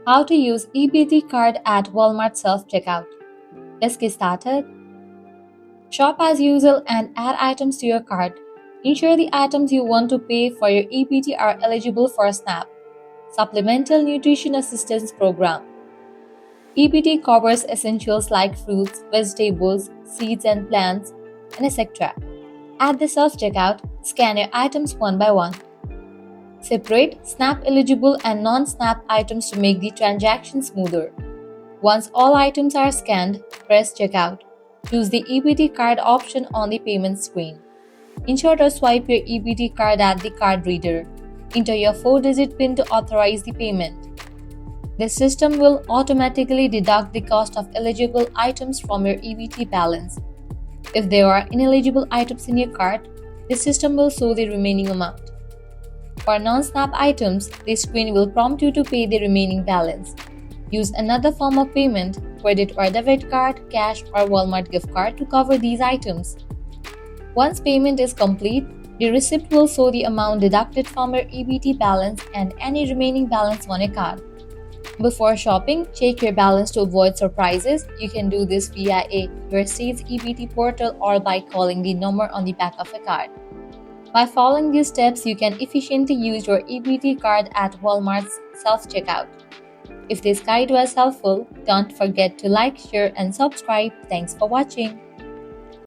How to use EBT card at Walmart self-checkout. Let's get started. Shop as usual and add items to your cart. Ensure the items you want to pay for your EBT are eligible for SNAP, Supplemental Nutrition Assistance Program. EBT covers essentials like fruits, vegetables, seeds and plants, and etc. At the self-checkout, scan your items one by one. Separate SNAP eligible and non-SNAP items to make the transaction smoother. Once all items are scanned, press checkout. Choose the EBT card option on the payment screen. Ensure to swipe your EBT card at the card reader. Enter your 4-digit PIN to authorize the payment. The system will automatically deduct the cost of eligible items from your EBT balance. If there are ineligible items in your cart, the system will show the remaining amount. For non-SNAP items, the screen will prompt you to pay the remaining balance. Use another form of payment, credit or debit card, cash or Walmart gift card to cover these items. Once payment is complete, the receipt will show the amount deducted from your EBT balance and any remaining balance on your card. Before shopping, check your balance to avoid surprises. You can do this via your state's EBT portal or by calling the number on the back of a card. By following these steps, you can efficiently use your EBT card at Walmart's self-checkout. If this guide was helpful, don't forget to like, share, and subscribe. Thanks for watching.